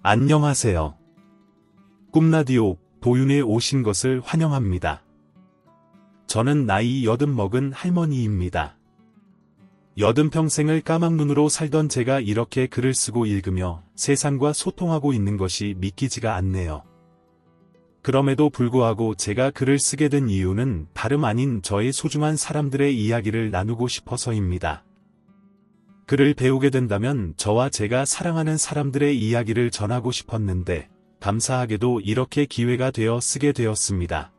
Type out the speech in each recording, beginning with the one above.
안녕하세요. 꿈라디오 도윤에 오신 것을 환영합니다. 저는 나이 80 먹은 할머니입니다. 80평생을 까막눈으로 살던 제가 이렇게 글을 쓰고 읽으며 세상과 소통하고 있는 것이 믿기지가 않네요. 그럼에도 불구하고 제가 글을 쓰게 된 이유는 다름 아닌 저의 소중한 사람들의 이야기를 나누고 싶어서입니다. 글을 배우게 된다면 저와 제가 사랑하는 사람들의 이야기를 전하고 싶었는데 감사하게도 이렇게 기회가 되어 쓰게 되었습니다.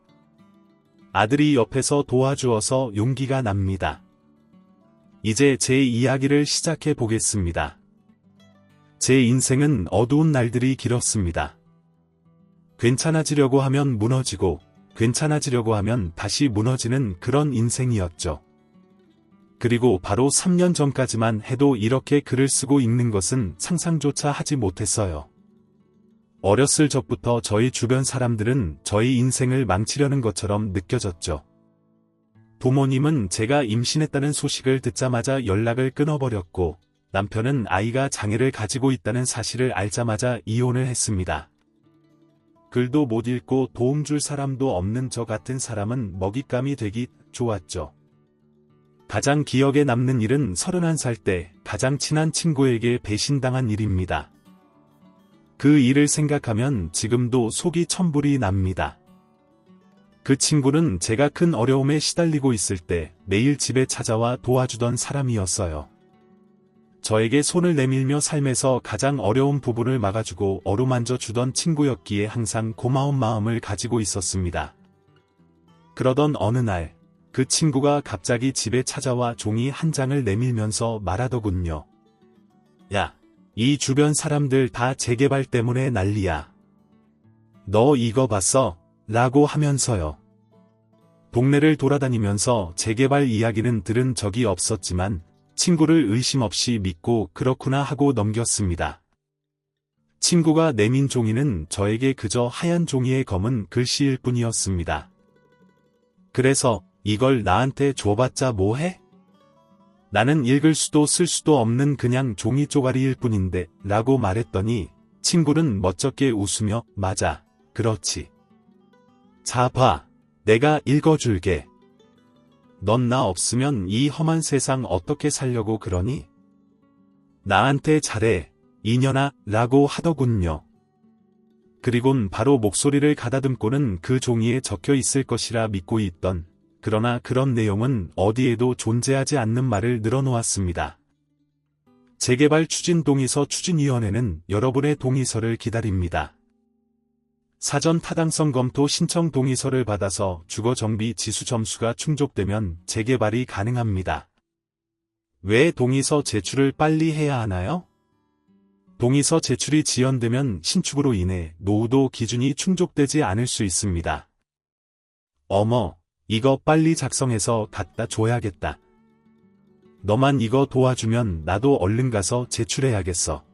아들이 옆에서 도와주어서 용기가 납니다. 이제 제 이야기를 시작해 보겠습니다. 제 인생은 어두운 날들이 길었습니다. 괜찮아지려고 하면 무너지고 괜찮아지려고 하면 다시 무너지는 그런 인생이었죠. 그리고 바로 3년 전까지만 해도 이렇게 글을 쓰고 읽는 것은 상상조차 하지 못했어요. 어렸을 적부터 저희 주변 사람들은 저희 인생을 망치려는 것처럼 느껴졌죠. 부모님은 제가 임신했다는 소식을 듣자마자 연락을 끊어버렸고, 남편은 아이가 장애를 가지고 있다는 사실을 알자마자 이혼을 했습니다. 글도 못 읽고 도움 줄 사람도 없는 저 같은 사람은 먹잇감이 되기 좋았죠. 가장 기억에 남는 일은 31살 때 가장 친한 친구에게 배신당한 일입니다. 그 일을 생각하면 지금도 속이 천불이 납니다. 그 친구는 제가 큰 어려움에 시달리고 있을 때 매일 집에 찾아와 도와주던 사람이었어요. 저에게 손을 내밀며 삶에서 가장 어려운 부분을 막아주고 어루만져 주던 친구였기에 항상 고마운 마음을 가지고 있었습니다. 그러던 어느 날, 그 친구가 갑자기 집에 찾아와 종이 한 장을 내밀면서 말하더군요. 야, 이 주변 사람들 다 재개발 때문에 난리야. 너 이거 봤어? 라고 하면서요. 동네를 돌아다니면서 재개발 이야기는 들은 적이 없었지만 친구를 의심 없이 믿고 그렇구나 하고 넘겼습니다. 친구가 내민 종이는 저에게 그저 하얀 종이에 검은 글씨일 뿐이었습니다. 그래서 이걸 나한테 줘봤자 뭐해? 나는 읽을 수도 쓸 수도 없는 그냥 종이 쪼가리일 뿐인데 라고 말했더니 친구는 멋쩍게 웃으며 맞아, 그렇지. 자 봐, 내가 읽어줄게. 넌 나 없으면 이 험한 세상 어떻게 살려고 그러니? 나한테 잘해, 이년아, 라고 하더군요. 그리곤 바로 목소리를 가다듬고는 그 종이에 적혀 있을 것이라 믿고 있던, 그러나 그런 내용은 어디에도 존재하지 않는 말을 늘어놓았습니다. 재개발 추진 동의서 추진위원회는 여러분의 동의서를 기다립니다. 사전 타당성 검토 신청 동의서를 받아서 주거정비 지수 점수가 충족되면 재개발이 가능합니다. 왜 동의서 제출을 빨리 해야 하나요? 동의서 제출이 지연되면 신축으로 인해 노후도 기준이 충족되지 않을 수 있습니다. 어머, 이거 빨리 작성해서 갖다 줘야겠다. 너만 이거 도와주면 나도 얼른 가서 제출해야겠어.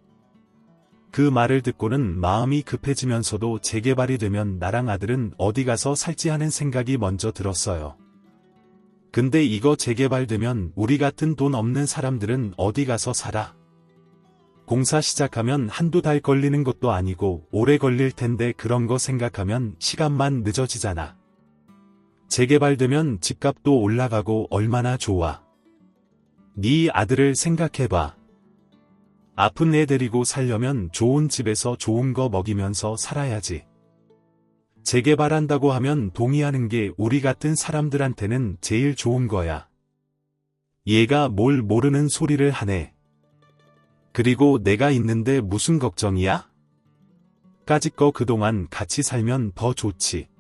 그 말을 듣고는 마음이 급해지면서도 재개발이 되면 나랑 아들은 어디 가서 살지 하는 생각이 먼저 들었어요. 근데 이거 재개발되면 우리 같은 돈 없는 사람들은 어디 가서 살아? 공사 시작하면 한두 달 걸리는 것도 아니고 오래 걸릴 텐데 그런 거 생각하면 시간만 늦어지잖아. 재개발되면 집값도 올라가고 얼마나 좋아. 네 아들을 생각해봐. 아픈 애 데리고 살려면 좋은 집에서 좋은 거 먹이면서 살아야지. 재개발한다고 하면 동의하는 게 우리 같은 사람들한테는 제일 좋은 거야. 얘가 뭘 모르는 소리를 하네. 그리고 내가 있는데 무슨 걱정이야? 까짓 거 그동안 같이 살면 더 좋지.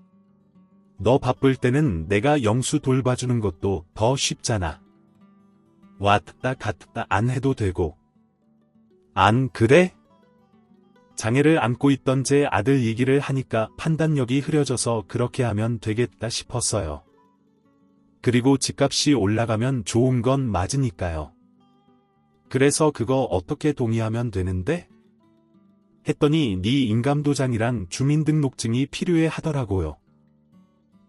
너 바쁠 때는 내가 영수 돌봐주는 것도 더 쉽잖아. 왔다 갔다 안 해도 되고. 안 그래? 장애를 안고 있던 제 아들 얘기를 하니까 판단력이 흐려져서 그렇게 하면 되겠다 싶었어요. 그리고 집값이 올라가면 좋은 건 맞으니까요. 그래서 그거 어떻게 동의하면 되는데? 했더니 네 인감도장이랑 주민등록증이 필요해 하더라고요.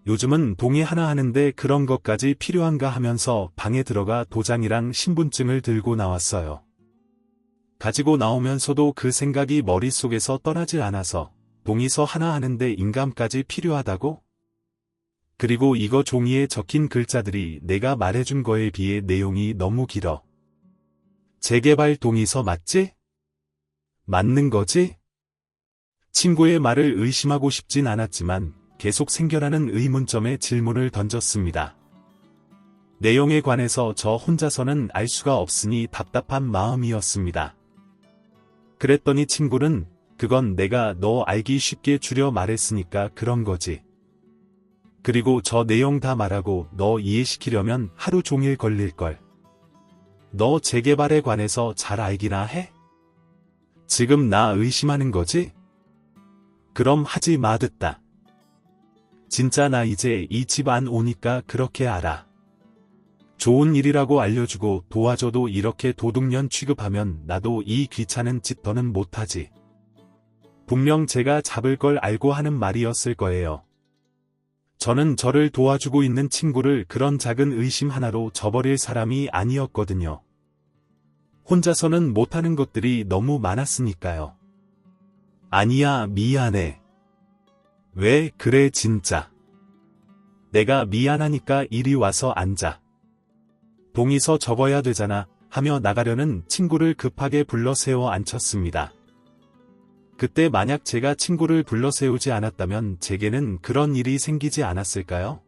요즘은 동의 하나 하는데 그런 것까지 필요한가 하면서 방에 들어가 도장이랑 신분증을 들고 나왔어요. 가지고 나오면서도 그 생각이 머릿속에서 떠나질 않아서 동의서 하나 하는데 인감까지 필요하다고? 그리고 이거 종이에 적힌 글자들이 내가 말해준 거에 비해 내용이 너무 길어. 재개발 동의서 맞지? 맞는 거지? 친구의 말을 의심하고 싶진 않았지만 계속 생겨나는 의문점에 질문을 던졌습니다. 내용에 관해서 저 혼자서는 알 수가 없으니 답답한 마음이었습니다. 그랬더니 친구는 그건 내가 너 알기 쉽게 줄여 말했으니까 그런 거지. 그리고 저 내용 다 말하고 너 이해시키려면 하루 종일 걸릴걸. 너 재개발에 관해서 잘 알기나 해? 지금 나 의심하는 거지? 그럼 하지 마 듣다. 진짜 나 이제 이 집 안 오니까 그렇게 알아. 좋은 일이라고 알려주고 도와줘도 이렇게 도둑년 취급하면 나도 이 귀찮은 짓 더는 못하지. 분명 제가 잡을 걸 알고 하는 말이었을 거예요. 저는 저를 도와주고 있는 친구를 그런 작은 의심 하나로 저버릴 사람이 아니었거든요. 혼자서는 못하는 것들이 너무 많았으니까요. 아니야, 미안해. 왜 그래 진짜. 내가 미안하니까 이리 와서 앉아. 동의서 적어야 되잖아 하며 나가려는 친구를 급하게 불러 세워 앉혔습니다. 그때 만약 제가 친구를 불러 세우지 않았다면 제게는 그런 일이 생기지 않았을까요?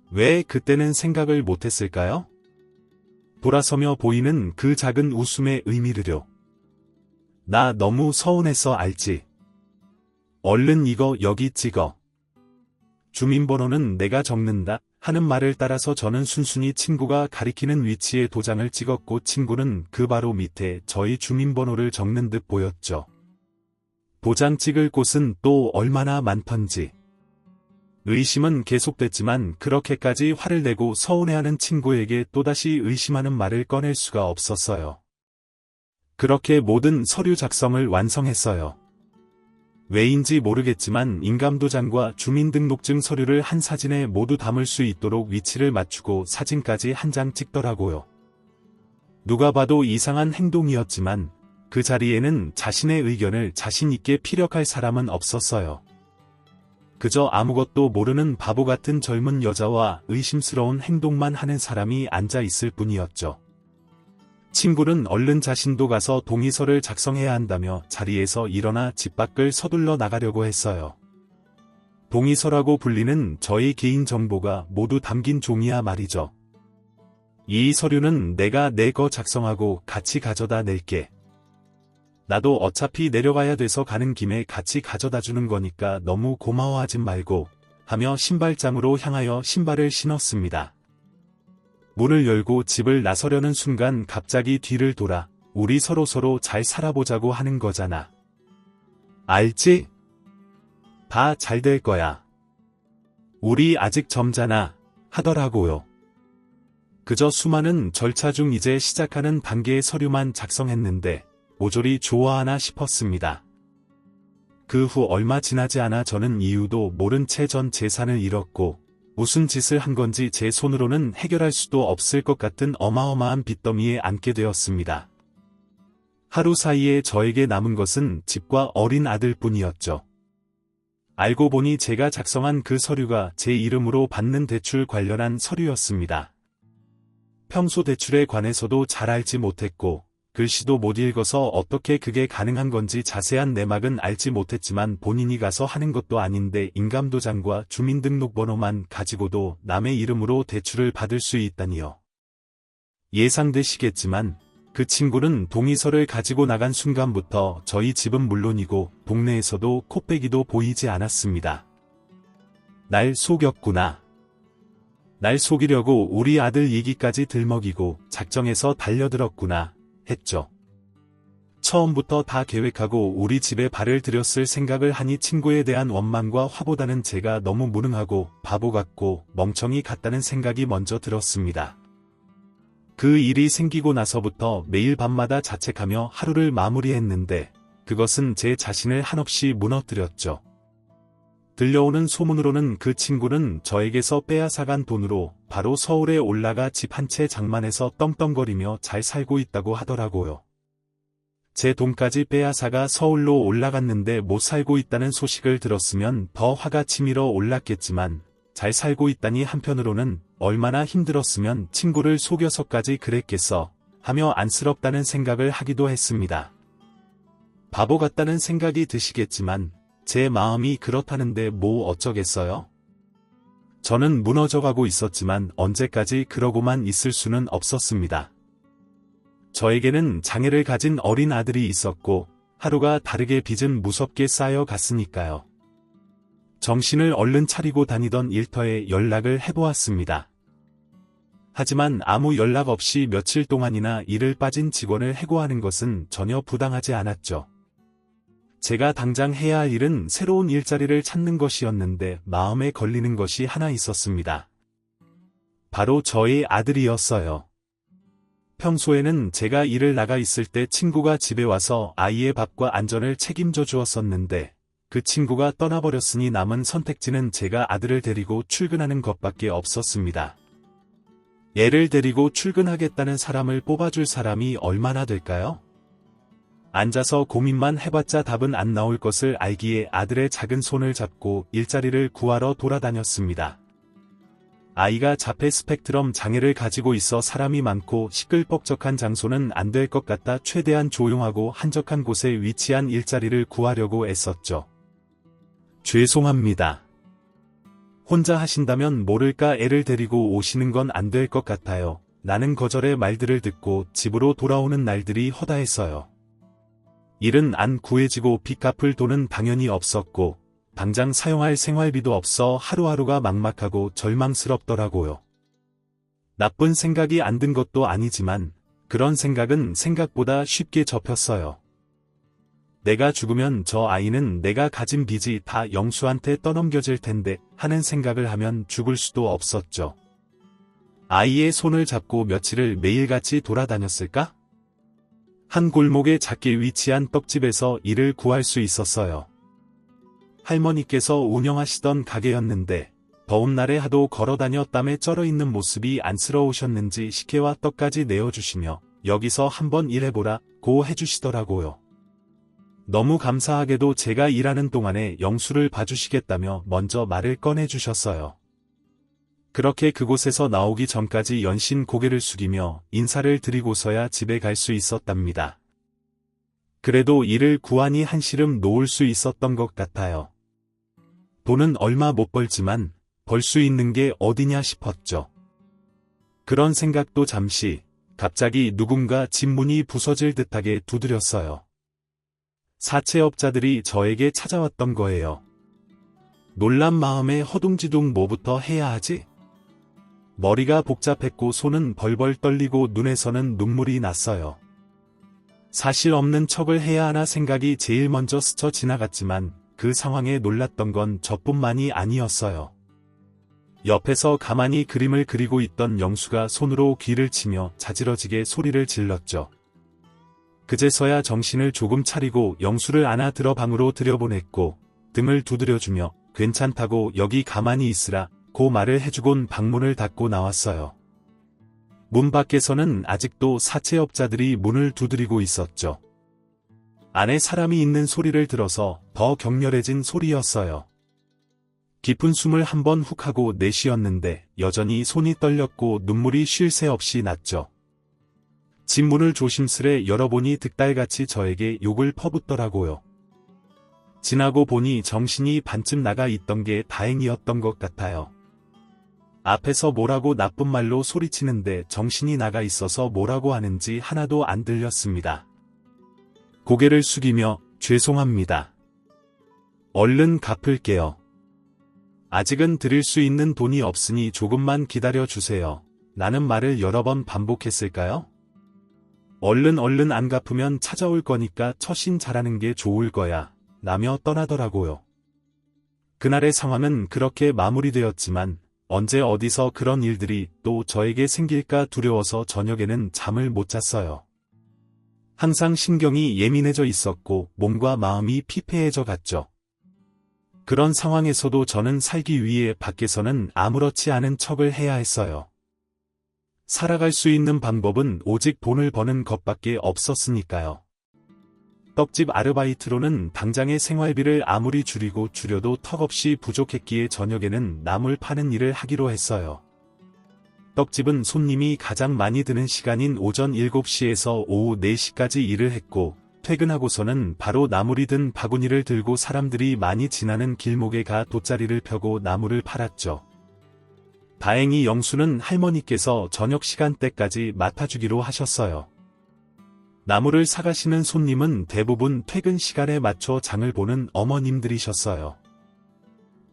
왜 그때는 생각을 못했을까요? 돌아서며 보이는 그 작은 웃음의 의미를요. 나 너무 서운해서 알지. 얼른 이거 여기 찍어. 주민번호는 내가 적는다 하는 말을 따라서 저는 순순히 친구가 가리키는 위치에 도장을 찍었고 친구는 그 바로 밑에 저희 주민번호를 적는 듯 보였죠. 도장 찍을 곳은 또 얼마나 많던지. 의심은 계속됐지만 그렇게까지 화를 내고 서운해하는 친구에게 또다시 의심하는 말을 꺼낼 수가 없었어요. 그렇게 모든 서류 작성을 완성했어요. 왜인지 모르겠지만 인감도장과 주민등록증 서류를 한 사진에 모두 담을 수 있도록 위치를 맞추고 사진까지 한 장 찍더라고요. 누가 봐도 이상한 행동이었지만 그 자리에는 자신의 의견을 자신 있게 피력할 사람은 없었어요. 그저 아무것도 모르는 바보 같은 젊은 여자와 의심스러운 행동만 하는 사람이 앉아 있을 뿐이었죠. 친구는 얼른 자신도 가서 동의서를 작성해야 한다며 자리에서 일어나 집 밖을 서둘러 나가려고 했어요. 동의서라고 불리는 저의 개인정보가 모두 담긴 종이야 말이죠. 이 서류는 내가 내 거 작성하고 같이 가져다 낼게. 나도 어차피 내려가야 돼서 가는 김에 같이 가져다 주는 거니까 너무 고마워하지 말고 하며 신발장으로 향하여 신발을 신었습니다. 문을 열고 집을 나서려는 순간 갑자기 뒤를 돌아 우리 서로 잘 살아보자고 하는 거잖아. 알지? 다 잘 될 거야. 우리 아직 젊잖아 하더라고요. 그저 수많은 절차 중 이제 시작하는 단계의 서류만 작성했는데 모조리 좋아하나 싶었습니다. 그 후 얼마 지나지 않아 저는 이유도 모른 채 전 재산을 잃었고 무슨 짓을 한 건지 제 손으로는 해결할 수도 없을 것 같은 어마어마한 빚더미에 앉게 되었습니다. 하루 사이에 저에게 남은 것은 집과 어린 아들뿐이었죠. 알고 보니 제가 작성한 그 서류가 제 이름으로 받는 대출 관련한 서류였습니다. 평소 대출에 관해서도 잘 알지 못했고 글씨도 못 읽어서 어떻게 그게 가능한 건지 자세한 내막은 알지 못했지만 본인이 가서 하는 것도 아닌데 인감도장과 주민등록번호만 가지고도 남의 이름으로 대출을 받을 수 있다니요. 예상되시겠지만 그 친구는 동의서를 가지고 나간 순간부터 저희 집은 물론이고 동네에서도 코빼기도 보이지 않았습니다. 날 속였구나. 날 속이려고 우리 아들 얘기까지 들먹이고 작정해서 달려들었구나 했죠. 처음부터 다 계획하고 우리 집에 발을 들였을 생각을 하니 친구에 대한 원망과 화보다는 제가 너무 무능하고 바보 같고 멍청이 같다는 생각이 먼저 들었습니다. 그 일이 생기고 나서부터 매일 밤마다 자책하며 하루를 마무리했는데 그것은 제 자신을 한없이 무너뜨렸죠. 들려오는 소문으로는 그 친구는 저에게서 빼앗아간 돈으로 바로 서울에 올라가 집 한 채 장만해서 떵떵거리며 잘 살고 있다고 하더라고요. 제 돈까지 빼앗아가 서울로 올라갔는데 못 살고 있다는 소식을 들었으면 더 화가 치밀어 올랐겠지만 잘 살고 있다니 한편으로는 얼마나 힘들었으면 친구를 속여서까지 그랬겠어 하며 안쓰럽다는 생각을 하기도 했습니다. 바보 같다는 생각이 드시겠지만 제 마음이 그렇다는데 뭐 어쩌겠어요? 저는 무너져가고 있었지만 언제까지 그러고만 있을 수는 없었습니다. 저에게는 장애를 가진 어린 아들이 있었고 하루가 다르게 빚은 무섭게 쌓여갔으니까요. 정신을 얼른 차리고 다니던 일터에 연락을 해보았습니다. 하지만 아무 연락 없이 며칠 동안이나 일을 빠진 직원을 해고하는 것은 전혀 부당하지 않았죠. 제가 당장 해야 할 일은 새로운 일자리를 찾는 것이었는데 마음에 걸리는 것이 하나 있었습니다. 바로 저의 아들이었어요. 평소에는 제가 일을 나가 있을 때 친구가 집에 와서 아이의 밥과 안전을 책임져 주었었는데 그 친구가 떠나버렸으니 남은 선택지는 제가 아들을 데리고 출근하는 것밖에 없었습니다. 애를 데리고 출근하겠다는 사람을 뽑아줄 사람이 얼마나 될까요? 앉아서 고민만 해봤자 답은 안 나올 것을 알기에 아들의 작은 손을 잡고 일자리를 구하러 돌아다녔습니다. 아이가 자폐 스펙트럼 장애를 가지고 있어 사람이 많고 시끌벅적한 장소는 안 될 것 같아 최대한 조용하고 한적한 곳에 위치한 일자리를 구하려고 애썼죠. 죄송합니다. 혼자 하신다면 모를까 애를 데리고 오시는 건 안 될 것 같아요. 라는 거절의 말들을 듣고 집으로 돌아오는 날들이 허다했어요. 일은 안 구해지고 빚 갚을 돈은 당연히 없었고 당장 사용할 생활비도 없어 하루하루가 막막하고 절망스럽더라고요. 나쁜 생각이 안 든 것도 아니지만 그런 생각은 생각보다 쉽게 접혔어요. 내가 죽으면 저 아이는 내가 가진 빚이 다 영수한테 떠넘겨질 텐데 하는 생각을 하면 죽을 수도 없었죠. 아이의 손을 잡고 며칠을 매일같이 돌아다녔을까? 한 골목에 작게 위치한 떡집에서 일을 구할 수 있었어요. 할머니께서 운영하시던 가게였는데 더운 날에 하도 걸어다녀 땀에 쩔어있는 모습이 안쓰러우셨는지 식혜와 떡까지 내어주시며 여기서 한번 일해보라고 해주시더라고요. 너무 감사하게도 제가 일하는 동안에 영수를 봐주시겠다며 먼저 말을 꺼내주셨어요. 그렇게 그곳에서 나오기 전까지 연신 고개를 숙이며 인사를 드리고서야 집에 갈 수 있었답니다. 그래도 일을 구하니 한시름 놓을 수 있었던 것 같아요. 돈은 얼마 못 벌지만 벌 수 있는 게 어디냐 싶었죠. 그런 생각도 잠시, 갑자기 누군가 집 문이 부서질 듯하게 두드렸어요. 사채업자들이 저에게 찾아왔던 거예요. 놀란 마음에 허둥지둥 뭐부터 해야 하지? 머리가 복잡했고 손은 벌벌 떨리고 눈에서는 눈물이 났어요. 사실 없는 척을 해야 하나 생각이 제일 먼저 스쳐 지나갔지만 그 상황에 놀랐던 건 저뿐만이 아니었어요. 옆에서 가만히 그림을 그리고 있던 영수가 손으로 귀를 치며 자지러지게 소리를 질렀죠. 그제서야 정신을 조금 차리고 영수를 안아 들어 방으로 들여보냈고 등을 두드려주며 괜찮다고 여기 가만히 있으라 고 말을 해주곤 방문을 닫고 나왔어요. 문 밖에서는 아직도 사채업자들이 문을 두드리고 있었죠. 안에 사람이 있는 소리를 들어서 더 격렬해진 소리였어요. 깊은 숨을 한번 훅 하고 내쉬었는데 여전히 손이 떨렸고 눈물이 쉴 새 없이 났죠. 집 문을 조심스레 열어보니 득달같이 저에게 욕을 퍼붓더라고요. 지나고 보니 정신이 반쯤 나가 있던 게 다행이었던 것 같아요. 앞에서 뭐라고 나쁜 말로 소리치는데 정신이 나가 있어서 뭐라고 하는지 하나도 안 들렸습니다. 고개를 숙이며 죄송합니다. 얼른 갚을게요. 아직은 드릴 수 있는 돈이 없으니 조금만 기다려 주세요. 라는 말을 여러 번 반복했을까요? 얼른 안 갚으면 찾아올 거니까 처신 잘하는 게 좋을 거야. 라며 떠나더라고요. 그날의 상황은 그렇게 마무리되었지만 언제 어디서 그런 일들이 또 저에게 생길까 두려워서 저녁에는 잠을 못 잤어요. 항상 신경이 예민해져 있었고 몸과 마음이 피폐해져 갔죠. 그런 상황에서도 저는 살기 위해 밖에서는 아무렇지 않은 척을 해야 했어요. 살아갈 수 있는 방법은 오직 돈을 버는 것밖에 없었으니까요. 떡집 아르바이트로는 당장의 생활비를 아무리 줄여도 턱없이 부족했기에 저녁에는 나물 파는 일을 하기로 했어요. 떡집은 손님이 가장 많이 드는 시간인 오전 7시에서 오후 4시까지 일을 했고, 퇴근하고서는 바로 나물이 든 바구니를 들고 사람들이 많이 지나는 길목에 가 돗자리를 펴고 나물을 팔았죠. 다행히 영수는 할머니께서 저녁 시간대까지 맡아주기로 하셨어요. 나물을 사가시는 손님은 대부분 퇴근 시간에 맞춰 장을 보는 어머님들이셨어요.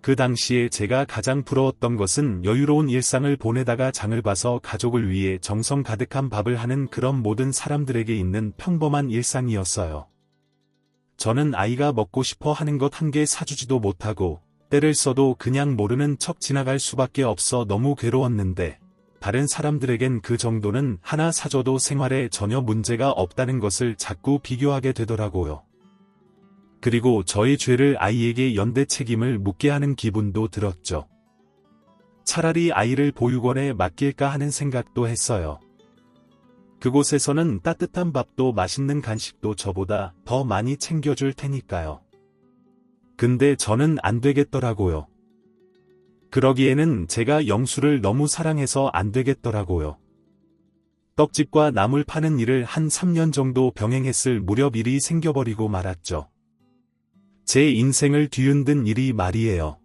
그 당시에 제가 가장 부러웠던 것은 여유로운 일상을 보내다가 장을 봐서 가족을 위해 정성 가득한 밥을 하는 그런 모든 사람들에게 있는 평범한 일상이었어요. 저는 아이가 먹고 싶어 하는 것 한 개 사주지도 못하고 때를 써도 그냥 모르는 척 지나갈 수밖에 없어 너무 괴로웠는데 다른 사람들에겐 그 정도는 하나 사줘도 생활에 전혀 문제가 없다는 것을 자꾸 비교하게 되더라고요. 그리고 저의 죄를 아이에게 연대 책임을 묻게 하는 기분도 들었죠. 차라리 아이를 보육원에 맡길까 하는 생각도 했어요. 그곳에서는 따뜻한 밥도 맛있는 간식도 저보다 더 많이 챙겨줄 테니까요. 근데 저는 안 되겠더라고요. 그러기에는 제가 영수를 너무 사랑해서 안 되겠더라고요. 떡집과 나물 파는 일을 한 3년 정도 병행했을 무렵 일이 생겨버리고 말았죠. 제 인생을 뒤흔든 일이 말이에요.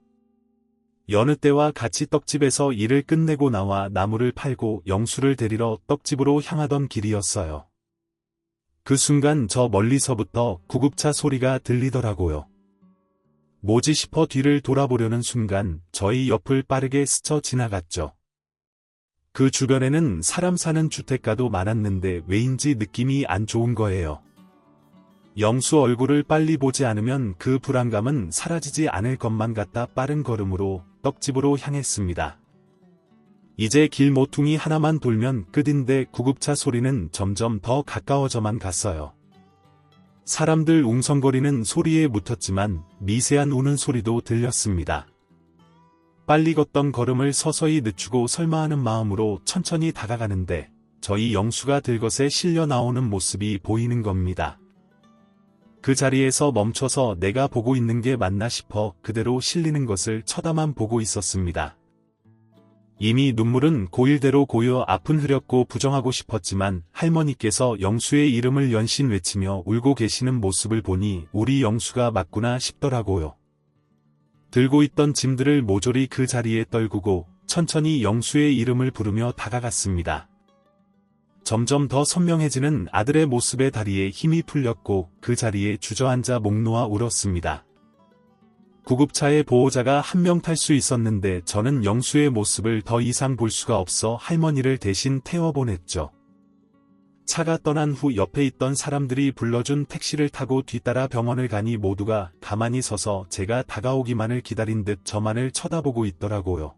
여느 때와 같이 떡집에서 일을 끝내고 나와 나물을 팔고 영수를 데리러 떡집으로 향하던 길이었어요. 그 순간 저 멀리서부터 구급차 소리가 들리더라고요. 뭐지 싶어 뒤를 돌아보려는 순간 저희 옆을 빠르게 스쳐 지나갔죠. 그 주변에는 사람 사는 주택가도 많았는데 왜인지 느낌이 안 좋은 거예요. 영수 얼굴을 빨리 보지 않으면 그 불안감은 사라지지 않을 것만 같아 빠른 걸음으로 떡집으로 향했습니다. 이제 길 모퉁이 하나만 돌면 끝인데 구급차 소리는 점점 더 가까워져만 갔어요. 사람들 웅성거리는 소리에 묻혔지만 미세한 우는 소리도 들렸습니다. 빨리 걷던 걸음을 서서히 늦추고 설마 하는 마음으로 천천히 다가가는데 저희 영수가 들것에 실려 나오는 모습이 보이는 겁니다. 그 자리에서 멈춰서 내가 보고 있는 게 맞나 싶어 그대로 실리는 것을 쳐다만 보고 있었습니다. 이미 눈물은 고일대로 고여 앞은 흐렸고 부정하고 싶었지만 할머니께서 영수의 이름을 연신 외치며 울고 계시는 모습을 보니 우리 영수가 맞구나 싶더라고요. 들고 있던 짐들을 모조리 그 자리에 떨구고 천천히 영수의 이름을 부르며 다가갔습니다. 점점 더 선명해지는 아들의 모습에 다리에 힘이 풀렸고 그 자리에 주저앉아 목 놓아 울었습니다. 구급차의 보호자가 한 명 탈 수 있었는데 저는 영수의 모습을 더 이상 볼 수가 없어 할머니를 대신 태워보냈죠. 차가 떠난 후 옆에 있던 사람들이 불러준 택시를 타고 뒤따라 병원을 가니 모두가 가만히 서서 제가 다가오기만을 기다린 듯 저만을 쳐다보고 있더라고요.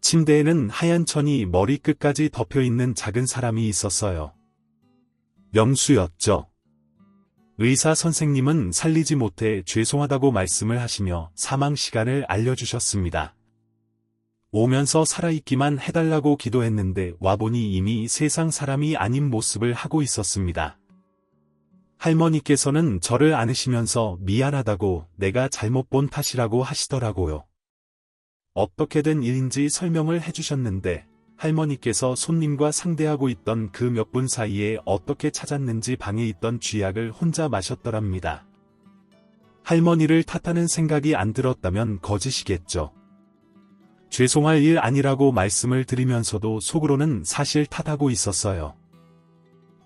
침대에는 하얀 천이 머리끝까지 덮여있는 작은 사람이 있었어요. 영수였죠. 의사 선생님은 살리지 못해 죄송하다고 말씀을 하시며 사망 시간을 알려주셨습니다. 오면서 살아있기만 해달라고 기도했는데 와보니 이미 세상 사람이 아닌 모습을 하고 있었습니다. 할머니께서는 저를 안으시면서 미안하다고 내가 잘못 본 탓이라고 하시더라고요. 어떻게 된 일인지 설명을 해주셨는데 할머니께서 손님과 상대하고 있던 그 몇 분 사이에 어떻게 찾았는지 방에 있던 쥐약을 혼자 마셨더랍니다. 할머니를 탓하는 생각이 안 들었다면 거짓이겠죠. 죄송할 일 아니라고 말씀을 드리면서도 속으로는 사실 탓하고 있었어요.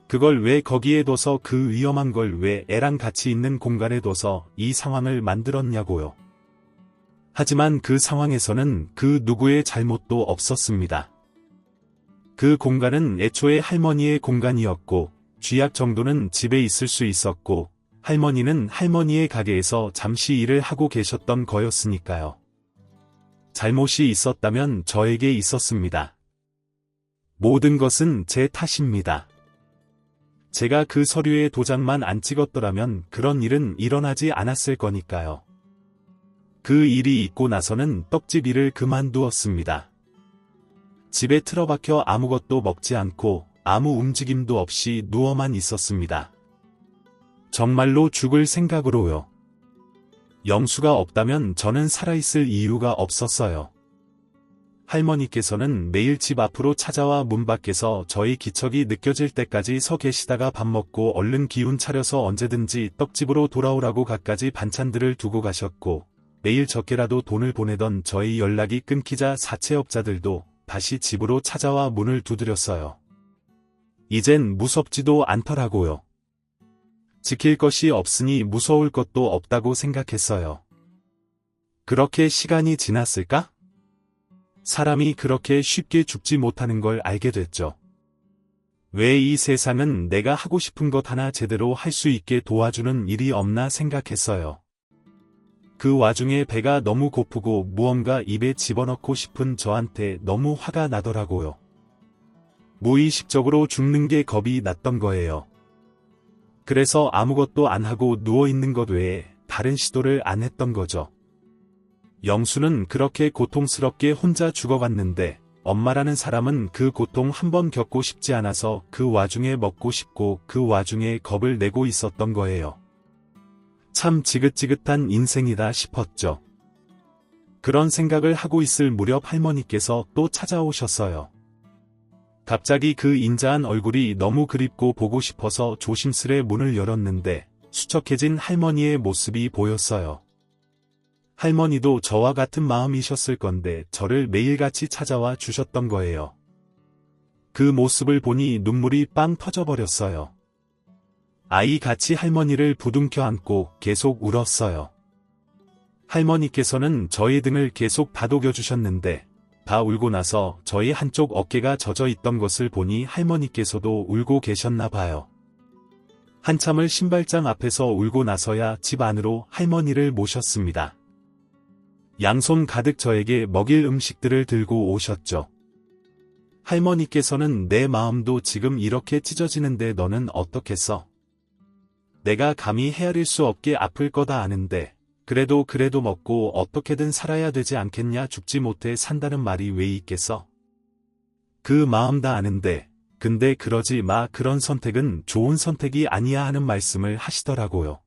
그걸 왜 거기에 둬서 그 위험한 걸 왜 애랑 같이 있는 공간에 둬서 이 상황을 만들었냐고요. 하지만 그 상황에서는 그 누구의 잘못도 없었습니다. 그 공간은 애초에 할머니의 공간이었고 쥐약 정도는 집에 있을 수 있었고 할머니는 할머니의 가게에서 잠시 일을 하고 계셨던 거였으니까요. 잘못이 있었다면 저에게 있었습니다. 모든 것은 제 탓입니다. 제가 그 서류에 도장만 안 찍었더라면 그런 일은 일어나지 않았을 거니까요. 그 일이 있고 나서는 떡집 일을 그만두었습니다. 집에 틀어박혀 아무것도 먹지 않고 아무 움직임도 없이 누워만 있었습니다. 정말로 죽을 생각으로요. 영수가 없다면 저는 살아있을 이유가 없었어요. 할머니께서는 매일 집 앞으로 찾아와 문 밖에서 저희 기척이 느껴질 때까지 서 계시다가 밥 먹고 얼른 기운 차려서 언제든지 떡집으로 돌아오라고 갖가지 반찬들을 두고 가셨고, 매일 적게라도 돈을 보내던 저희 연락이 끊기자 사채업자들도 다시 집으로 찾아와 문을 두드렸어요. 이젠 무섭지도 않더라고요. 지킬 것이 없으니 무서울 것도 없다고 생각했어요. 그렇게 시간이 지났을까? 사람이 그렇게 쉽게 죽지 못하는 걸 알게 됐죠. 왜 이 세상은 내가 하고 싶은 것 하나 제대로 할 수 있게 도와주는 일이 없나 생각했어요. 그 와중에 배가 너무 고프고 무언가 입에 집어넣고 싶은 저한테 너무 화가 나더라고요. 무의식적으로 죽는 게 겁이 났던 거예요. 그래서 아무것도 안 하고 누워있는 것 외에 다른 시도를 안 했던 거죠. 영수는 그렇게 고통스럽게 혼자 죽어갔는데 엄마라는 사람은 그 고통 한번 겪고 싶지 않아서 그 와중에 먹고 싶고 그 와중에 겁을 내고 있었던 거예요. 참 지긋지긋한 인생이다 싶었죠. 그런 생각을 하고 있을 무렵 할머니께서 또 찾아오셨어요. 갑자기 그 인자한 얼굴이 너무 그립고 보고 싶어서 조심스레 문을 열었는데 수척해진 할머니의 모습이 보였어요. 할머니도 저와 같은 마음이셨을 건데 저를 매일같이 찾아와 주셨던 거예요. 그 모습을 보니 눈물이 빵 터져버렸어요. 아이같이 할머니를 부둥켜 안고 계속 울었어요. 할머니께서는 저의 등을 계속 다독여 주셨는데 다 울고 나서 저희 한쪽 어깨가 젖어 있던 것을 보니 할머니께서도 울고 계셨나 봐요. 한참을 신발장 앞에서 울고 나서야 집 안으로 할머니를 모셨습니다. 양손 가득 저에게 먹일 음식들을 들고 오셨죠. 할머니께서는 내 마음도 지금 이렇게 찢어지는데 너는 어떻겠어? 내가 감히 헤아릴 수 없게 아플 거다 아는데 그래도 먹고 어떻게든 살아야 되지 않겠냐 죽지 못해 산다는 말이 왜 있겠어? 그 마음 다 아는데 근데 그러지 마 그런 선택은 좋은 선택이 아니야 하는 말씀을 하시더라고요.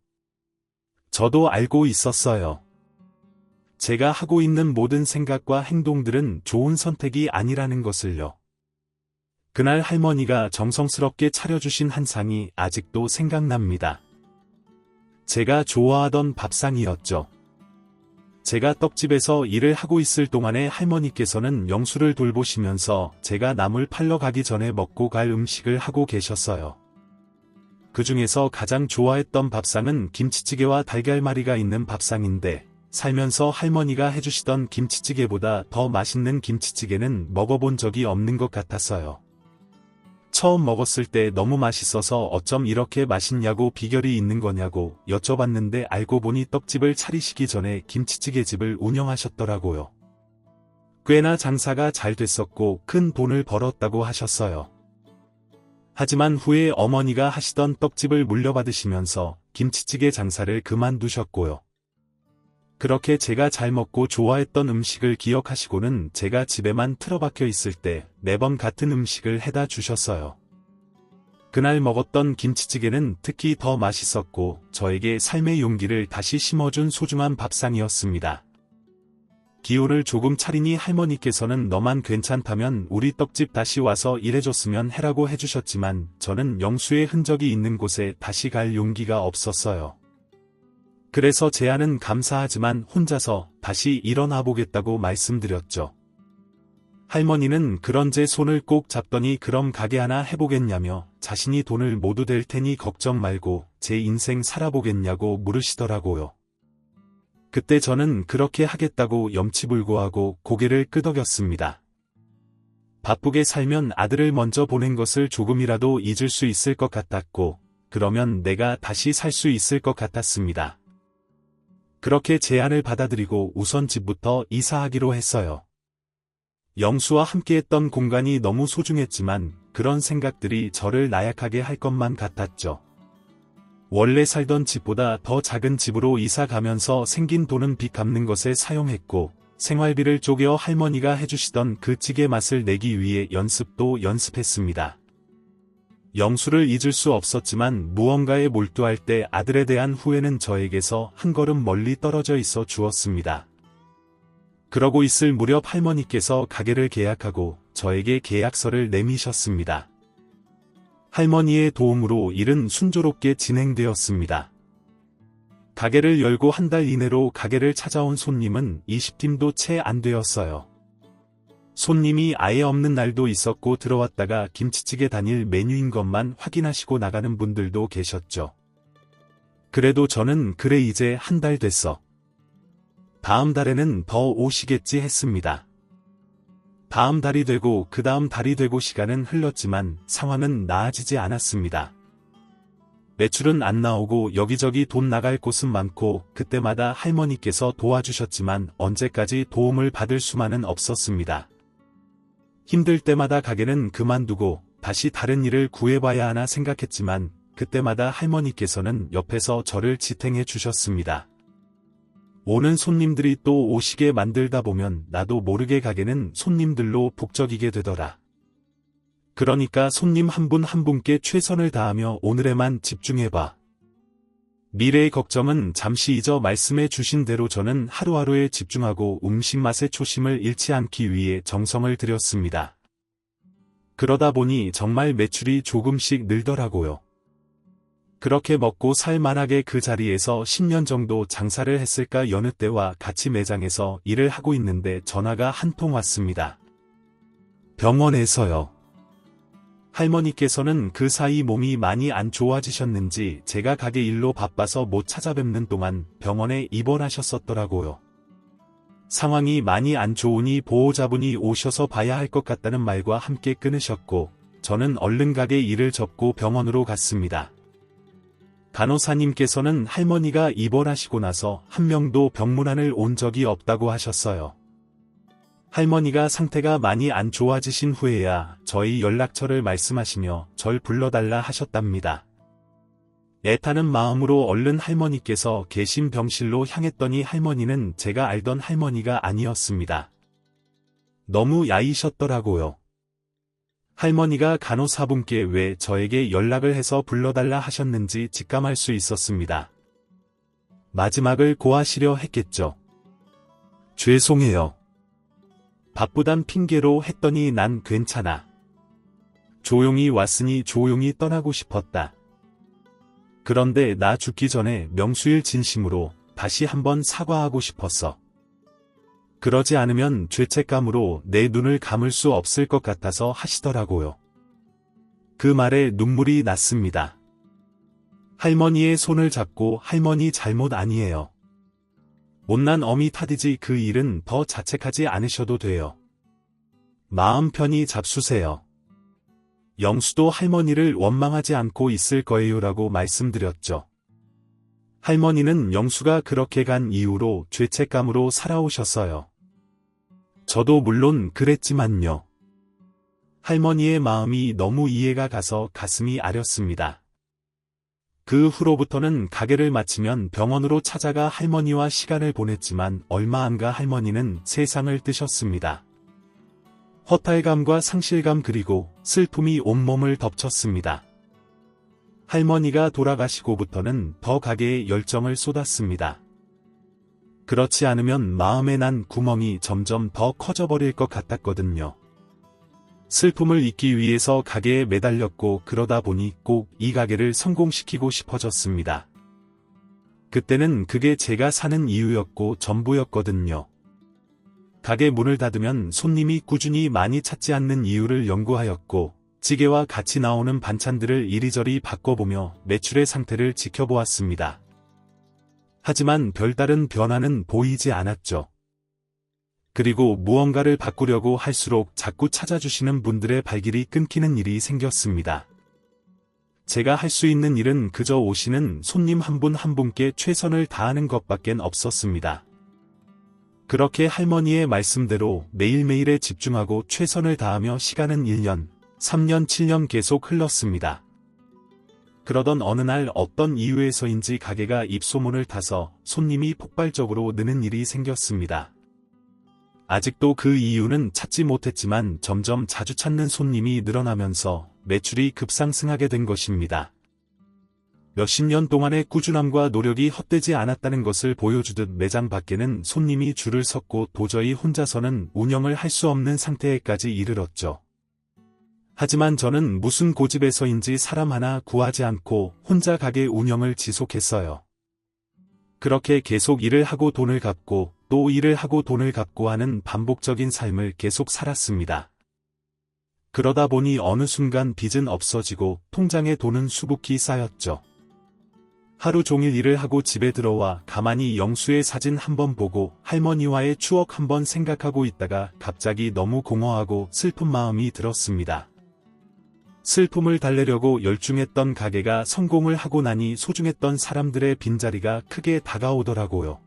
저도 알고 있었어요. 제가 하고 있는 모든 생각과 행동들은 좋은 선택이 아니라는 것을요. 그날 할머니가 정성스럽게 차려주신 한 상이 아직도 생각납니다. 제가 좋아하던 밥상이었죠. 제가 떡집에서 일을 하고 있을 동안에 할머니께서는 영수를 돌보시면서 제가 나물 팔러 가기 전에 먹고 갈 음식을 하고 계셨어요. 그 중에서 가장 좋아했던 밥상은 김치찌개와 달걀말이가 있는 밥상인데 살면서 할머니가 해주시던 김치찌개보다 더 맛있는 김치찌개는 먹어본 적이 없는 것 같았어요. 처음 먹었을 때 너무 맛있어서 어쩜 이렇게 맛있냐고 비결이 있는 거냐고 여쭤봤는데 알고 보니 떡집을 차리시기 전에 김치찌개집을 운영하셨더라고요. 꽤나 장사가 잘 됐었고 큰 돈을 벌었다고 하셨어요. 하지만 후에 어머니가 하시던 떡집을 물려받으시면서 김치찌개 장사를 그만두셨고요. 그렇게 제가 잘 먹고 좋아했던 음식을 기억하시고는 제가 집에만 틀어박혀 있을 때 매번 같은 음식을 해다 주셨어요. 그날 먹었던 김치찌개는 특히 더 맛있었고 저에게 삶의 용기를 다시 심어준 소중한 밥상이었습니다. 기운을 조금 차리니 할머니께서는 너만 괜찮다면 우리 떡집 다시 와서 일해줬으면 해라고 해주셨지만 저는 영수의 흔적이 있는 곳에 다시 갈 용기가 없었어요. 그래서 제안은 감사하지만 혼자서 다시 일어나 보겠다고 말씀드렸죠. 할머니는 그런 제 손을 꼭 잡더니 그럼 가게 하나 해보겠냐며 자신이 돈을 모두 댈 테니 걱정 말고 제 인생 살아보겠냐고 물으시더라고요. 그때 저는 그렇게 하겠다고 염치불고하고 고개를 끄덕였습니다. 바쁘게 살면 아들을 먼저 보낸 것을 조금이라도 잊을 수 있을 것 같았고 그러면 내가 다시 살 수 있을 것 같았습니다. 그렇게 제안을 받아들이고 우선 집부터 이사하기로 했어요. 영수와 함께했던 공간이 너무 소중했지만 그런 생각들이 저를 나약하게 할 것만 같았죠. 원래 살던 집보다 더 작은 집으로 이사 가면서 생긴 돈은 빚 갚는 것에 사용했고 생활비를 쪼개어 할머니가 해주시던 그 찌개 맛을 내기 위해 연습도 연습했습니다. 영수를 잊을 수 없었지만 무언가에 몰두할 때 아들에 대한 후회는 저에게서 한 걸음 멀리 떨어져 있어 주었습니다. 그러고 있을 무렵 할머니께서 가게를 계약하고 저에게 계약서를 내미셨습니다. 할머니의 도움으로 일은 순조롭게 진행되었습니다. 가게를 열고 한 달 이내로 가게를 찾아온 손님은 20팀도 채 안 되었어요. 손님이 아예 없는 날도 있었고 들어왔다가 김치찌개 단일 메뉴인 것만 확인하시고 나가는 분들도 계셨죠. 그래도 저는 그래 이제 한 달 됐어. 다음 달에는 더 오시겠지 했습니다. 다음 달이 되고 그 다음 달이 되고 시간은 흘렀지만 상황은 나아지지 않았습니다. 매출은 안 나오고 여기저기 돈 나갈 곳은 많고 그때마다 할머니께서 도와주셨지만 언제까지 도움을 받을 수만은 없었습니다. 힘들 때마다 가게는 그만두고 다시 다른 일을 구해봐야 하나 생각했지만 그때마다 할머니께서는 옆에서 저를 지탱해 주셨습니다. 오는 손님들이 또 오시게 만들다 보면 나도 모르게 가게는 손님들로 북적이게 되더라. 그러니까 손님 한 분 한 분께 최선을 다하며 오늘에만 집중해봐. 미래의 걱정은 잠시 잊어 말씀해 주신 대로 저는 하루하루에 집중하고 음식 맛의 초심을 잃지 않기 위해 정성을 들였습니다. 그러다 보니 정말 매출이 조금씩 늘더라고요. 그렇게 먹고 살 만하게 그 자리에서 10년 정도 장사를 했을까 여느 때와 같이 매장에서 일을 하고 있는데 전화가 한 통 왔습니다. 병원에서요. 할머니께서는 그 사이 몸이 많이 안 좋아지셨는지 제가 가게 일로 바빠서 못 찾아뵙는 동안 병원에 입원하셨었더라고요. 상황이 많이 안 좋으니 보호자분이 오셔서 봐야 할 것 같다는 말과 함께 끊으셨고 저는 얼른 가게 일을 접고 병원으로 갔습니다. 간호사님께서는 할머니가 입원하시고 나서 한 명도 병문안을 온 적이 없다고 하셨어요. 할머니가 상태가 많이 안 좋아지신 후에야 저희 연락처를 말씀하시며 절 불러달라 하셨답니다. 애타는 마음으로 얼른 할머니께서 계신 병실로 향했더니 할머니는 제가 알던 할머니가 아니었습니다. 너무 야이셨더라고요. 할머니가 간호사분께 왜 저에게 연락을 해서 불러달라 하셨는지 직감할 수 있었습니다. 마지막을 고하시려 했겠죠. 죄송해요. 바쁘단 핑계로 했더니 난 괜찮아. 조용히 왔으니 조용히 떠나고 싶었다. 그런데 나 죽기 전에 명수일 진심으로 다시 한번 사과하고 싶었어. 그러지 않으면 죄책감으로 내 눈을 감을 수 없을 것 같아서 하시더라고요. 그 말에 눈물이 났습니다. 할머니의 손을 잡고 할머니 잘못 아니에요. 못난 어미 탓이지 그 일은 더 자책하지 않으셔도 돼요. 마음 편히 잡수세요. 영수도 할머니를 원망하지 않고 있을 거예요라고 말씀드렸죠. 할머니는 영수가 그렇게 간 이후로 죄책감으로 살아오셨어요. 저도 물론 그랬지만요. 할머니의 마음이 너무 이해가 가서 가슴이 아렸습니다. 그 후로부터는 가게를 마치면 병원으로 찾아가 할머니와 시간을 보냈지만 얼마 안 가 할머니는 세상을 뜨셨습니다. 허탈감과 상실감 그리고 슬픔이 온몸을 덮쳤습니다. 할머니가 돌아가시고부터는 더 가게에 열정을 쏟았습니다. 그렇지 않으면 마음에 난 구멍이 점점 더 커져버릴 것 같았거든요. 슬픔을 잊기 위해서 가게에 매달렸고 그러다 보니 꼭 이 가게를 성공시키고 싶어졌습니다. 그때는 그게 제가 사는 이유였고 전부였거든요. 가게 문을 닫으면 손님이 꾸준히 많이 찾지 않는 이유를 연구하였고 찌개와 같이 나오는 반찬들을 이리저리 바꿔보며 매출의 상태를 지켜보았습니다. 하지만 별다른 변화는 보이지 않았죠. 그리고 무언가를 바꾸려고 할수록 자꾸 찾아주시는 분들의 발길이 끊기는 일이 생겼습니다. 제가 할 수 있는 일은 그저 오시는 손님 한 분 한 분께 최선을 다하는 것밖엔 없었습니다. 그렇게 할머니의 말씀대로 매일매일에 집중하고 최선을 다하며 시간은 1년, 3년, 7년 계속 흘렀습니다. 그러던 어느 날 어떤 이유에서인지 가게가 입소문을 타서 손님이 폭발적으로 느는 일이 생겼습니다. 아직도 그 이유는 찾지 못했지만 점점 자주 찾는 손님이 늘어나면서 매출이 급상승하게 된 것입니다. 몇십 년 동안의 꾸준함과 노력이 헛되지 않았다는 것을 보여주듯 매장 밖에는 손님이 줄을 섰고 도저히 혼자서는 운영을 할 수 없는 상태에까지 이르렀죠. 하지만 저는 무슨 고집에서인지 사람 하나 구하지 않고 혼자 가게 운영을 지속했어요. 그렇게 계속 일을 하고 돈을 갚고 또 일을 하고 돈을 갚고 하는 반복적인 삶을 계속 살았습니다. 그러다 보니 어느 순간 빚은 없어지고 통장에 돈은 수북히 쌓였죠. 하루 종일 일을 하고 집에 들어와 가만히 영수의 사진 한번 보고 할머니와의 추억 한번 생각하고 있다가 갑자기 너무 공허하고 슬픈 마음이 들었습니다. 슬픔을 달래려고 열중했던 가게가 성공을 하고 나니 소중했던 사람들의 빈자리가 크게 다가오더라고요.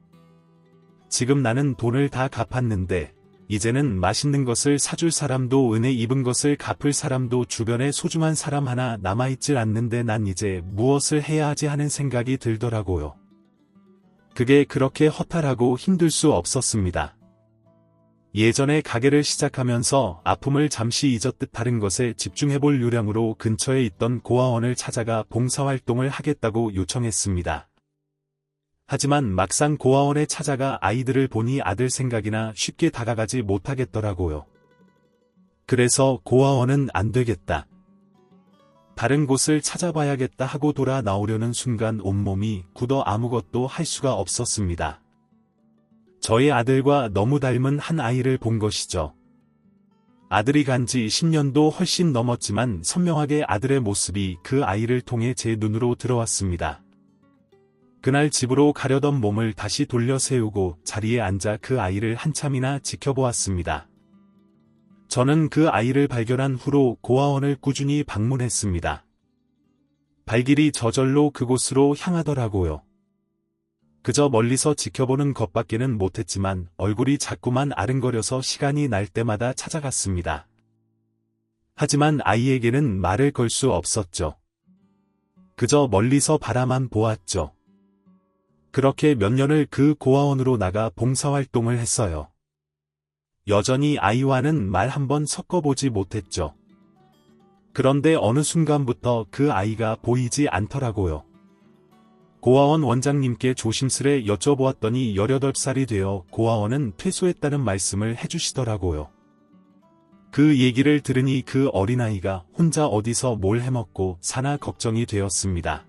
지금 나는 돈을 다 갚았는데 이제는 맛있는 것을 사줄 사람도 은혜 입은 것을 갚을 사람도 주변에 소중한 사람 하나 남아있질 않는데 난 이제 무엇을 해야 하지 하는 생각이 들더라고요. 그게 그렇게 허탈하고 힘들 수 없었습니다. 예전에 가게를 시작하면서 아픔을 잠시 잊었듯 다른 것에 집중해볼 요량으로 근처에 있던 고아원을 찾아가 봉사활동을 하겠다고 요청했습니다. 하지만 막상 고아원에 찾아가 아이들을 보니 아들 생각이나 쉽게 다가가지 못하겠더라고요. 그래서 고아원은 안 되겠다. 다른 곳을 찾아봐야겠다 하고 돌아 나오려는 순간 온몸이 굳어 아무것도 할 수가 없었습니다. 저희 아들과 너무 닮은 한 아이를 본 것이죠. 아들이 간 지 10년도 훨씬 넘었지만 선명하게 아들의 모습이 그 아이를 통해 제 눈으로 들어왔습니다. 그날 집으로 가려던 몸을 다시 돌려 세우고 자리에 앉아 그 아이를 한참이나 지켜보았습니다. 저는 그 아이를 발견한 후로 고아원을 꾸준히 방문했습니다. 발길이 저절로 그곳으로 향하더라고요. 그저 멀리서 지켜보는 것밖에는 못했지만 얼굴이 자꾸만 아른거려서 시간이 날 때마다 찾아갔습니다. 하지만 아이에게는 말을 걸 수 없었죠. 그저 멀리서 바라만 보았죠. 그렇게 몇 년을 그 고아원으로 나가 봉사활동을 했어요. 여전히 아이와는 말 한번 섞어보지 못했죠. 그런데 어느 순간부터 그 아이가 보이지 않더라고요. 고아원 원장님께 조심스레 여쭤보았더니 18살이 되어 고아원은 퇴소했다는 말씀을 해주시더라고요. 그 얘기를 들으니 그 어린아이가 혼자 어디서 뭘 해먹고 사나 걱정이 되었습니다.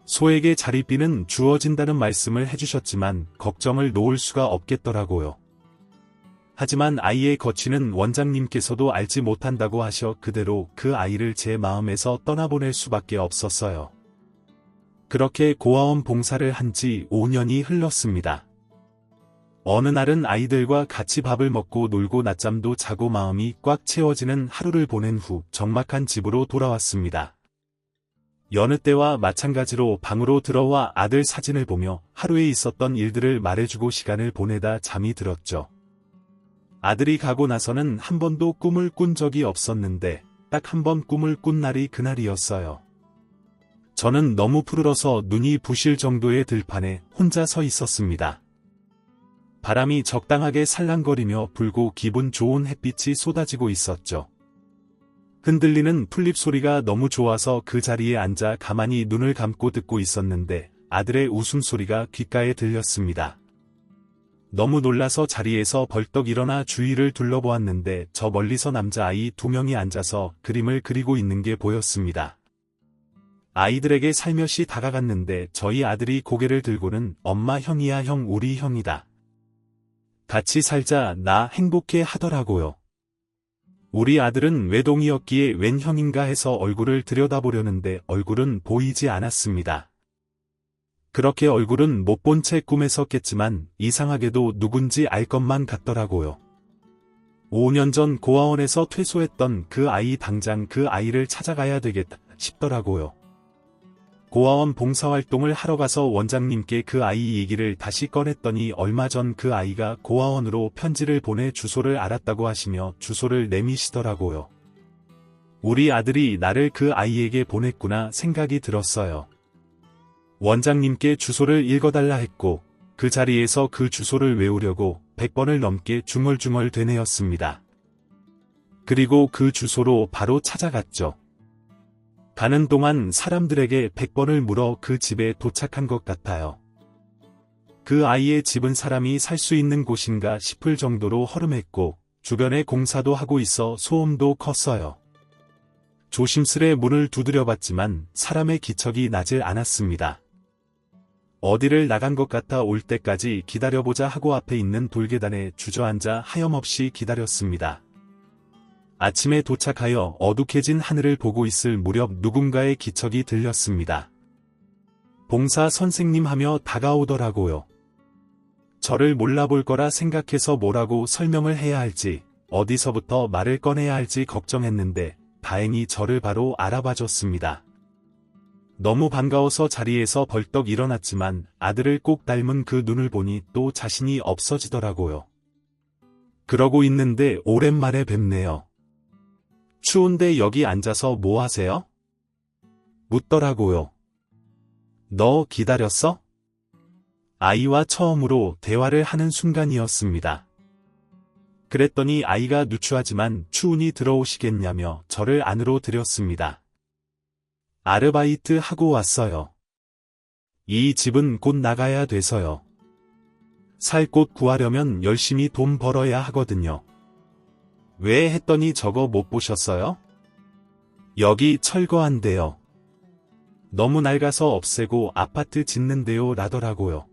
소에게 자릿비는 주어진다는 말씀을 해주셨지만 걱정을 놓을 수가 없겠더라고요. 하지만 아이의 거취는 원장님께서도 알지 못한다고 하셔 그대로 그 아이를 제 마음에서 떠나보낼 수밖에 없었어요. 그렇게 고아원 봉사를 한 지 5년이 흘렀습니다. 어느 날은 아이들과 같이 밥을 먹고 놀고 낮잠도 자고 마음이 꽉 채워지는 하루를 보낸 후 적막한 집으로 돌아왔습니다. 여느 때와 마찬가지로 방으로 들어와 아들 사진을 보며 하루에 있었던 일들을 말해주고 시간을 보내다 잠이 들었죠. 아들이 가고 나서는 한 번도 꿈을 꾼 적이 없었는데 딱 한 번 꿈을 꾼 날이 그날이었어요. 저는 너무 푸르러서 눈이 부실 정도의 들판에 혼자 서 있었습니다. 바람이 적당하게 살랑거리며 불고 기분 좋은 햇빛이 쏟아지고 있었죠. 흔들리는 풀잎 소리가 너무 좋아서 그 자리에 앉아 가만히 눈을 감고 듣고 있었는데 아들의 웃음소리가 귓가에 들렸습니다. 너무 놀라서 자리에서 벌떡 일어나 주위를 둘러보았는데 저 멀리서 남자아이 2명이 앉아서 그림을 그리고 있는 게 보였습니다. 아이들에게 살며시 다가갔는데 저희 아들이 고개를 들고는 엄마 형이야 형 우리 형이다. 같이 살자 나 행복해 하더라고요. 우리 아들은 외동이었기에 웬 형인가 해서 얼굴을 들여다보려는데 얼굴은 보이지 않았습니다. 그렇게 얼굴은 못 본 채 꿈에 섰겠지만 이상하게도 누군지 알 것만 같더라고요. 5년 전 고아원에서 퇴소했던 그 아이 당장 그 아이를 찾아가야 되겠다 싶더라고요. 고아원 봉사활동을 하러 가서 원장님께 그 아이 얘기를 다시 꺼냈더니 얼마 전 그 아이가 고아원으로 편지를 보내 주소를 알았다고 하시며 주소를 내미시더라고요. 우리 아들이 나를 그 아이에게 보냈구나 생각이 들었어요. 원장님께 주소를 읽어달라 했고 그 자리에서 그 주소를 외우려고 100번을 넘게 중얼중얼 되뇌었습니다. 그리고 그 주소로 바로 찾아갔죠. 가는 동안 사람들에게 100번을 물어 그 집에 도착한 것 같아요. 그 아이의 집은 사람이 살 수 있는 곳인가 싶을 정도로 허름했고 주변에 공사도 하고 있어 소음도 컸어요. 조심스레 문을 두드려봤지만 사람의 기척이 나질 않았습니다. 어디를 나간 것 같아 올 때까지 기다려보자 하고 앞에 있는 돌계단에 주저앉아 하염없이 기다렸습니다. 아침에 도착하여 어둑해진 하늘을 보고 있을 무렵 누군가의 기척이 들렸습니다. 봉사 선생님 하며 다가오더라고요. 저를 몰라볼 거라 생각해서 뭐라고 설명을 해야 할지, 어디서부터 말을 꺼내야 할지 걱정했는데 다행히 저를 바로 알아봐줬습니다. 너무 반가워서 자리에서 벌떡 일어났지만 아들을 꼭 닮은 그 눈을 보니 또 자신이 없어지더라고요. 그러고 있는데 오랜만에 뵙네요. 추운데 여기 앉아서 뭐 하세요? 묻더라고요. 너 기다렸어? 아이와 처음으로 대화를 하는 순간이었습니다. 그랬더니 아이가 누추하지만 추운이 들어오시겠냐며 저를 안으로 들였습니다. 아르바이트 하고 왔어요. 이 집은 곧 나가야 돼서요. 살 곳 구하려면 열심히 돈 벌어야 하거든요. 왜 했더니 저거 못 보셨어요? 여기 철거한대요. 너무 낡아서 없애고 아파트 짓는데요 라더라고요.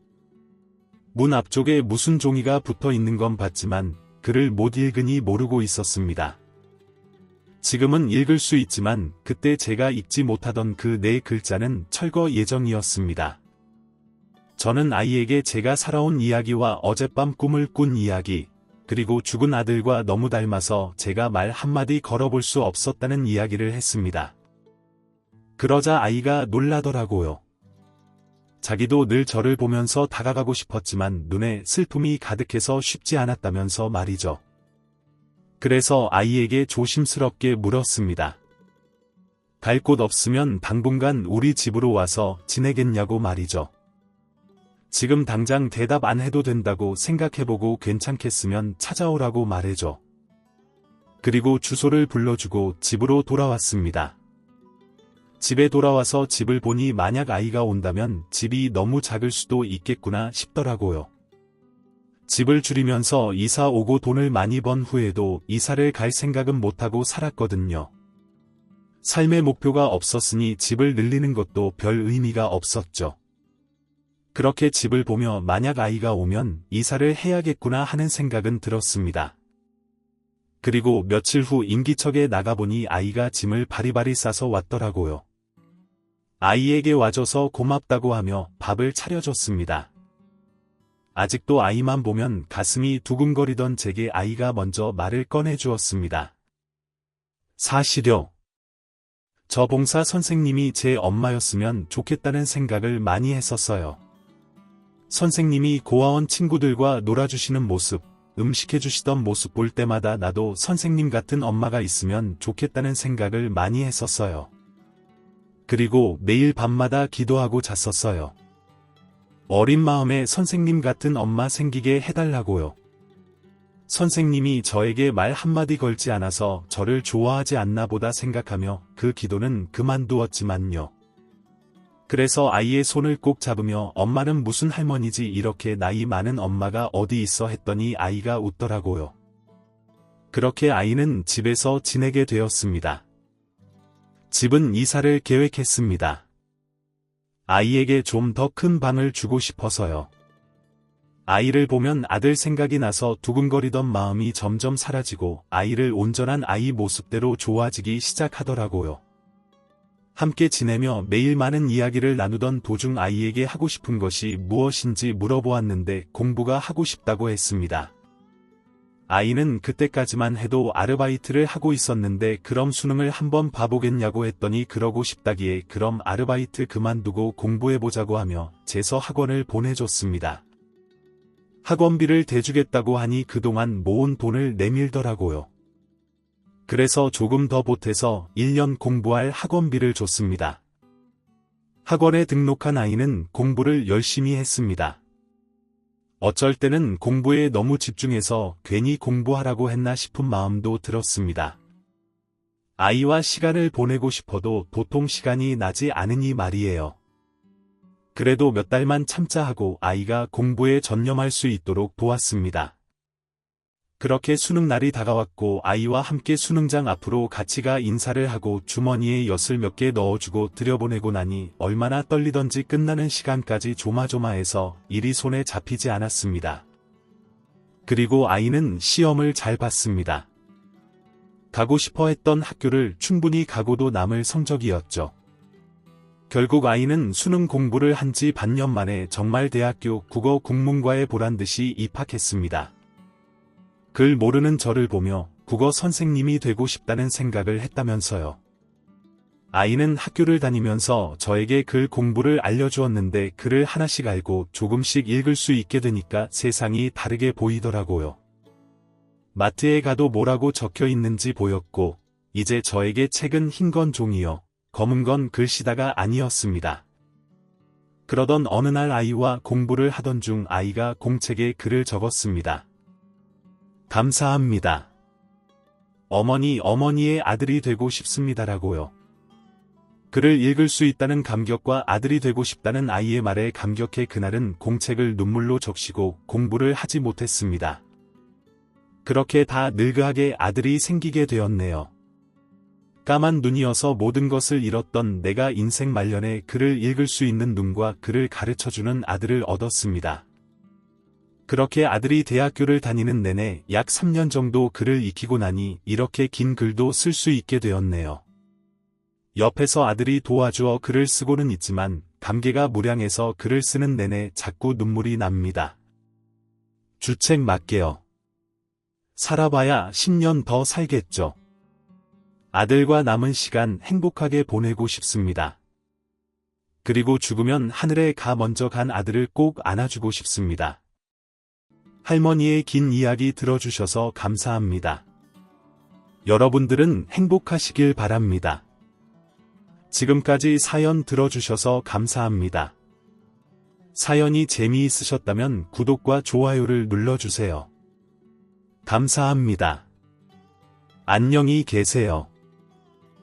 문 앞쪽에 무슨 종이가 붙어 있는 건 봤지만 글을 못 읽으니 모르고 있었습니다. 지금은 읽을 수 있지만 그때 제가 읽지 못하던 그 네 글자는 철거 예정이었습니다. 저는 아이에게 제가 살아온 이야기와 어젯밤 꿈을 꾼 이야기, 그리고 죽은 아들과 너무 닮아서 제가 말 한마디 걸어볼 수 없었다는 이야기를 했습니다. 그러자 아이가 놀라더라고요. 자기도 늘 저를 보면서 다가가고 싶었지만 눈에 슬픔이 가득해서 쉽지 않았다면서 말이죠. 그래서 아이에게 조심스럽게 물었습니다. 갈 곳 없으면 당분간 우리 집으로 와서 지내겠냐고 말이죠. 지금 당장 대답 안 해도 된다고 생각해보고 괜찮겠으면 찾아오라고 말해줘. 그리고 주소를 불러주고 집으로 돌아왔습니다. 집에 돌아와서 집을 보니 만약 아이가 온다면 집이 너무 작을 수도 있겠구나 싶더라고요. 집을 줄이면서 이사 오고 돈을 많이 번 후에도 이사를 갈 생각은 못하고 살았거든요. 삶의 목표가 없었으니 집을 늘리는 것도 별 의미가 없었죠. 그렇게 집을 보며 만약 아이가 오면 이사를 해야겠구나 하는 생각은 들었습니다. 그리고 며칠 후 임기척에 나가보니 아이가 짐을 바리바리 싸서 왔더라고요. 아이에게 와줘서 고맙다고 하며 밥을 차려줬습니다. 아직도 아이만 보면 가슴이 두근거리던 제게 아이가 먼저 말을 꺼내주었습니다. 사실요. 저 봉사 선생님이 제 엄마였으면 좋겠다는 생각을 많이 했었어요. 선생님이 고아원 친구들과 놀아주시는 모습, 음식해주시던 모습 볼 때마다 나도 선생님 같은 엄마가 있으면 좋겠다는 생각을 많이 했었어요. 그리고 매일 밤마다 기도하고 잤었어요. 어린 마음에 선생님 같은 엄마 생기게 해달라고요. 선생님이 저에게 말 한마디 걸지 않아서 저를 좋아하지 않나 보다 생각하며 그 기도는 그만두었지만요. 그래서 아이의 손을 꼭 잡으며 엄마는 무슨 할머니지 이렇게 나이 많은 엄마가 어디 있어 했더니 아이가 웃더라고요. 그렇게 아이는 집에서 지내게 되었습니다. 집은 이사를 계획했습니다. 아이에게 좀 더 큰 방을 주고 싶어서요. 아이를 보면 아들 생각이 나서 두근거리던 마음이 점점 사라지고 아이를 온전한 아이 모습대로 좋아지기 시작하더라고요. 함께 지내며 매일 많은 이야기를 나누던 도중 아이에게 하고 싶은 것이 무엇인지 물어보았는데 공부가 하고 싶다고 했습니다. 아이는 그때까지만 해도 아르바이트를 하고 있었는데 그럼 수능을 한번 봐보겠냐고 했더니 그러고 싶다기에 그럼 아르바이트 그만두고 공부해보자고 하며 재서 학원을 보내줬습니다. 학원비를 대주겠다고 하니 그동안 모은 돈을 내밀더라고요. 그래서 조금 더 보태서 1년 공부할 학원비를 줬습니다. 학원에 등록한 아이는 공부를 열심히 했습니다. 어쩔 때는 공부에 너무 집중해서 괜히 공부하라고 했나 싶은 마음도 들었습니다. 아이와 시간을 보내고 싶어도 도통 시간이 나지 않으니 말이에요. 그래도 몇 달만 참자 하고 아이가 공부에 전념할 수 있도록 도왔습니다. 그렇게 수능날이 다가왔고 아이와 함께 수능장 앞으로 같이 가 인사를 하고 주머니에 엿을 몇 개 넣어주고 들여보내고 나니 얼마나 떨리던지 끝나는 시간까지 조마조마해서 일이 손에 잡히지 않았습니다. 그리고 아이는 시험을 잘 봤습니다. 가고 싶어 했던 학교를 충분히 가고도 남을 성적이었죠. 결국 아이는 수능 공부를 한 지 반년 만에 정말 대학교 국어 국문과에 보란듯이 입학했습니다. 글 모르는 저를 보며 국어 선생님이 되고 싶다는 생각을 했다면서요. 아이는 학교를 다니면서 저에게 글 공부를 알려주었는데 글을 하나씩 알고 조금씩 읽을 수 있게 되니까 세상이 다르게 보이더라고요. 마트에 가도 뭐라고 적혀 있는지 보였고, 이제 저에게 책은 흰 건 종이요, 검은 건 글씨다가 아니었습니다. 그러던 어느 날 아이와 공부를 하던 중 아이가 공책에 글을 적었습니다. 감사합니다. 어머니의 아들이 되고 싶습니다라고요. 글을 읽을 수 있다는 감격과 아들이 되고 싶다는 아이의 말에 감격해 그날은 공책을 눈물로 적시고 공부를 하지 못했습니다. 그렇게 다 늙어하게 아들이 생기게 되었네요. 까만 눈이어서 모든 것을 잃었던 내가 인생 말년에 글을 읽을 수 있는 눈과 글을 가르쳐주는 아들을 얻었습니다. 그렇게 아들이 대학교를 다니는 내내 약 3년 정도 글을 익히고 나니 이렇게 긴 글도 쓸 수 있게 되었네요. 옆에서 아들이 도와주어 글을 쓰고는 있지만 감개가 무량해서 글을 쓰는 내내 자꾸 눈물이 납니다. 주책 맞게요. 살아봐야 10년 더 살겠죠. 아들과 남은 시간 행복하게 보내고 싶습니다. 그리고 죽으면 하늘에 가 먼저 간 아들을 꼭 안아주고 싶습니다. 할머니의 긴 이야기 들어주셔서 감사합니다. 여러분들은 행복하시길 바랍니다. 지금까지 사연 들어주셔서 감사합니다. 사연이 재미있으셨다면 구독과 좋아요를 눌러주세요. 감사합니다. 안녕히 계세요.